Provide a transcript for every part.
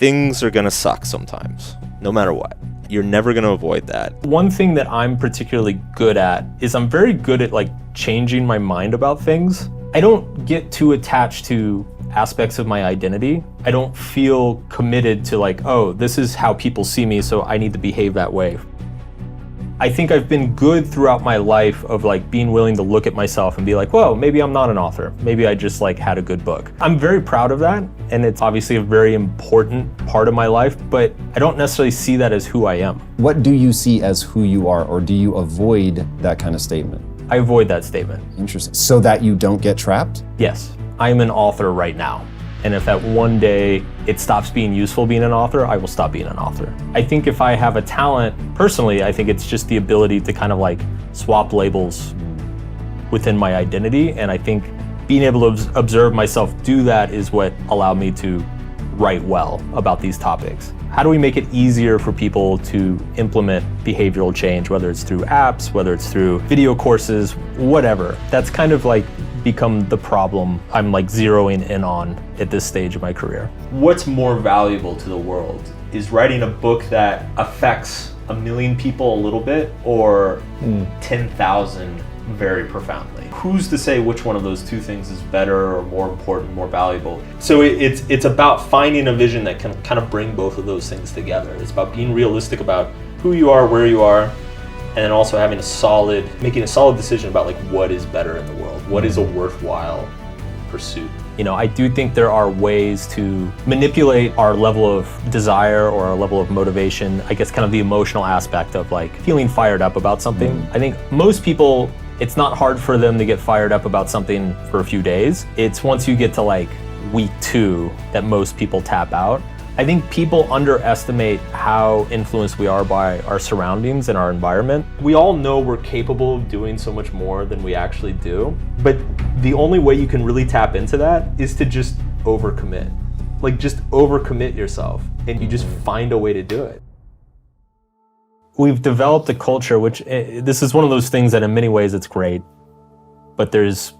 things are gonna suck sometimes, no matter what. You're never gonna avoid that. One thing that I'm particularly good at is I'm very good at like changing my mind about things. I don't get too attached to aspects of my identity. I don't feel committed to like, oh, this is how people see me, so I need to behave that way. I think I've been good throughout my life of like being willing to look at myself and be like, whoa, maybe I'm not an author. Maybe I just like had a good book. I'm very proud of that. And it's obviously a very important part of my life, but I don't necessarily see that as who I am. What do you see as who you are, or do you avoid that kind of statement? I avoid that statement. Interesting. So that you don't get trapped? Yes, I'm an author right now. And if that one day it stops being useful being an author, I will stop being an author. I think if I have a talent, personally, I think it's just the ability to kind of like swap labels within my identity. And I think being able to observe myself do that is what allowed me to write well about these topics. How do we make it easier for people to implement behavioral change, whether it's through apps, whether it's through video courses, whatever. That's kind of like become the problem I'm like zeroing in on at this stage of my career. What's more valuable to the world? Is writing a book that affects 1 million people a little bit, or 10,000 very profoundly? Who's to say which one of those two things is better or more important, more valuable? So it's about finding a vision that can kind of bring both of those things together. It's about being realistic about who you are, where you are, and then also having making a solid decision about like what is better in the world, what is a worthwhile pursuit. You know, I do think there are ways to manipulate our level of desire or our level of motivation, I guess kind of the emotional aspect of like feeling fired up about something. I think most people, it's not hard for them to get fired up about something for a few days. It's once you get to like week 2 that most people tap out. I think people underestimate how influenced we are by our surroundings and our environment. We all know we're capable of doing so much more than we actually do, but the only way you can really tap into that is to just overcommit. Like just overcommit yourself and you just find a way to do it. We've developed a culture, which this is one of those things that in many ways it's great, but there's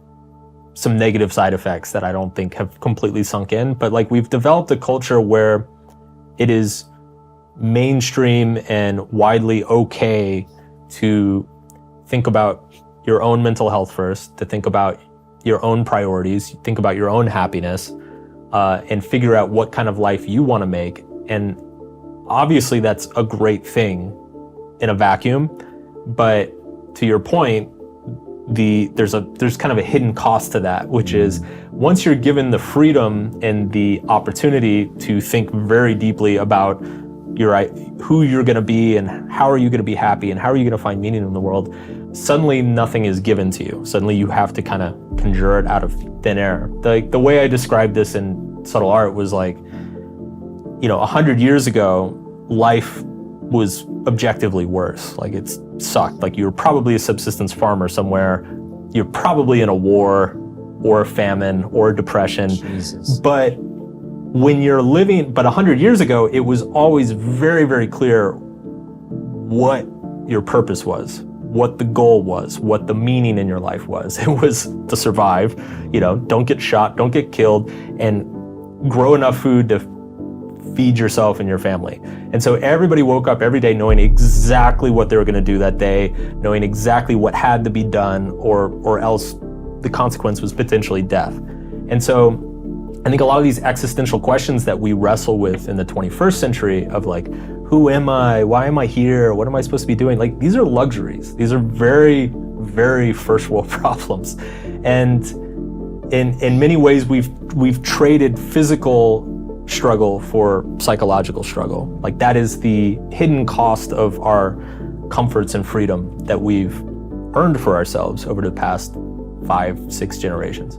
some negative side effects that I don't think have completely sunk in. But like we've developed a culture where it is mainstream and widely okay to think about your own mental health first, to think about your own priorities, think about your own happiness, and figure out what kind of life you want to make. And obviously that's a great thing in a vacuum, but to your point, there's kind of a hidden cost to that, which is once you're given the freedom and the opportunity to think very deeply about who you're going to be and how are you going to be happy and how are you going to find meaning in the world, suddenly nothing is given to you. Suddenly you have to kind of conjure it out of thin air. The way I described this in Subtle Art was like, 100 years ago, life was objectively worse. Like it sucked. Like you were probably a subsistence farmer somewhere. You're probably in a war or a famine or a depression. Jesus. But when you're living, but 100 years ago, it was always very, very clear what your purpose was, what the goal was, what the meaning in your life was. It was to survive, don't get shot, don't get killed, and grow enough food to feed yourself and your family. And so everybody woke up every day knowing exactly what they were going to do that day, knowing exactly what had to be done, or else the consequence was potentially death. And so I think a lot of these existential questions that we wrestle with in the 21st century of like, who am I? Why am I here? What am I supposed to be doing? Like, these are luxuries. These are very, very first world problems. And in many ways, we've traded physical struggle for psychological struggle. Like that is the hidden cost of our comforts and freedom that we've earned for ourselves over the past 5-6 generations.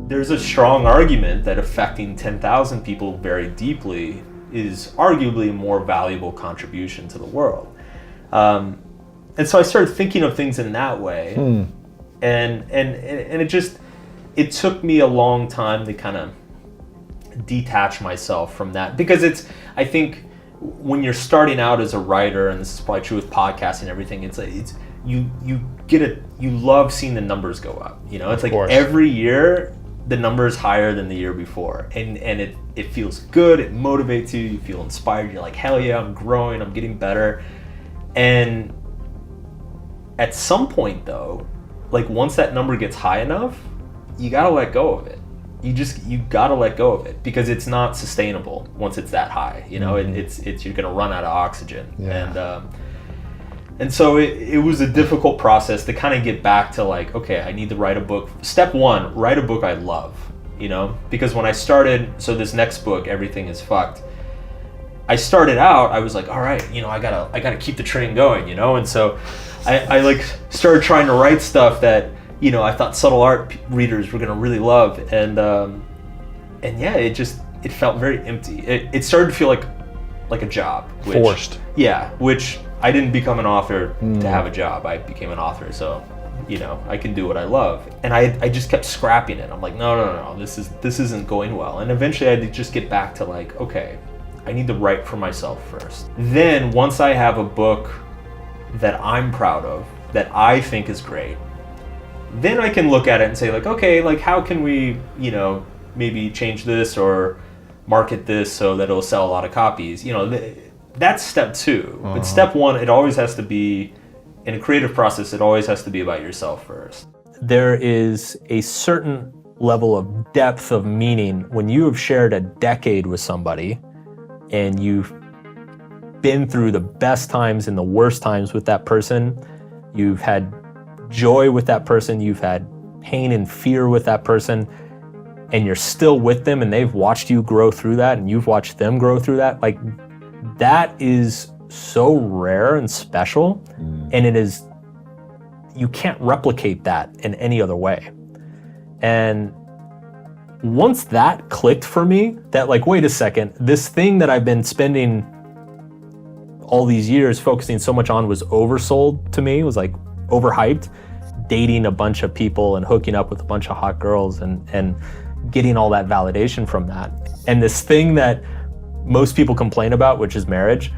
There's a strong argument that affecting 10,000 people very deeply is arguably a more valuable contribution to the world. And so I started thinking of things in that way. And it took me a long time to kind of detach myself from that, because I think when you're starting out as a writer, and this is probably true with podcasting and everything, you love seeing the numbers go up. It's like every year the number is higher than the year before, and it feels good, it motivates you, you feel inspired, you're like, hell yeah, I'm growing, I'm getting better. And at some point though, like once that number gets high enough, you gotta let go of it. You gotta let go of it, because it's not sustainable once it's that high. You know, it's you're gonna run out of oxygen. Yeah. And so it was a difficult process to kind of get back to like, okay, I need to write a book. Step one, write a book I love, you know? Because when I started, so this next book, Everything is Fucked, I started out, I was like, all right, you know, I gotta keep the train going, you know? And so I like started trying to write stuff that, you know, I thought subtle art readers were gonna really love. And yeah, it felt very empty. It started to feel like a job. Forced. Yeah, which I didn't become an author to have a job. I became an author, so, you know, I can do what I love. And I just kept scrapping it. I'm like, no, this isn't going well. And eventually I had to just get back to like, okay, I need to write for myself first. Then once I have a book that I'm proud of, that I think is great, then I can look at it and say like, okay, like how can we, you know, maybe change this or market this so that it'll sell a lot of copies, you know. That's step two. But step one, it always has to be, in a creative process, it always has to be about yourself first. There is a certain level of depth of meaning when you have shared a decade with somebody and you've been through the best times and the worst times with that person. You've had joy with that person, you've had pain and fear with that person, and you're still with them and they've watched you grow through that and you've watched them grow through that. Like, that is so rare and special, and it is, you can't replicate that in any other way. And once that clicked for me, that like, wait a second, this thing that I've been spending all these years focusing so much on was oversold to me, was like overhyped, dating a bunch of people and hooking up with a bunch of hot girls and getting all that validation from that. And this thing that most people complain about, which is marriage,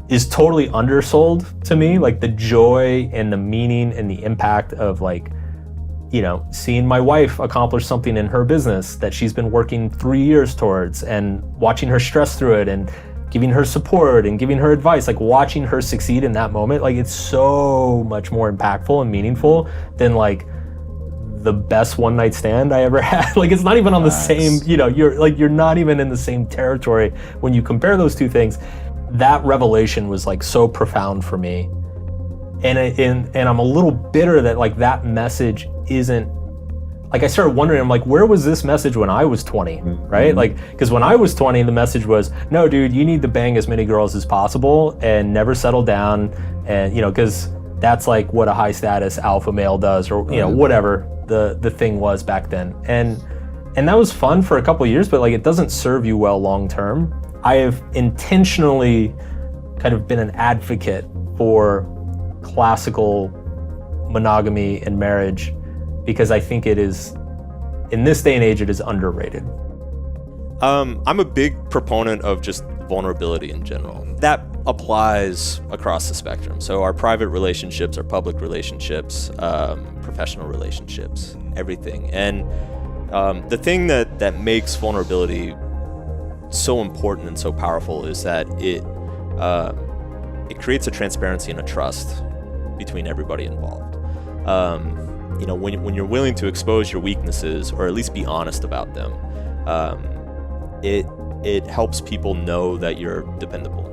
is totally undersold to me. Like the joy and the meaning and the impact of like, you know, seeing my wife accomplish something in her business that she's been working 3 years towards, and watching her stress through it and giving her support and giving her advice, like watching her succeed in that moment, like it's so much more impactful and meaningful than like the best one night stand I ever had. Like it's not even on the same, you know, you're not even in the same territory when you compare those two things. That revelation was like so profound for me. And I'm a little bitter that like that message isn't, like I started wondering, I'm like, where was this message when I was 20, right? Like, because when I was 20, the message was, no, dude, you need to bang as many girls as possible and never settle down. And, you know, because that's like what a high status alpha male does, or, you know, whatever the thing was back then. And that was fun for a couple of years, but like, it doesn't serve you well long-term. I have intentionally kind of been an advocate for classical monogamy and marriage, because I think it is, in this day and age, it is underrated. I'm a big proponent of just vulnerability in general. That applies across the spectrum. So our private relationships, our public relationships, professional relationships, everything. And the thing that makes vulnerability so important and so powerful is that it creates a transparency and a trust between everybody involved. You know, when you're willing to expose your weaknesses, or at least be honest about them, it helps people know that you're dependable.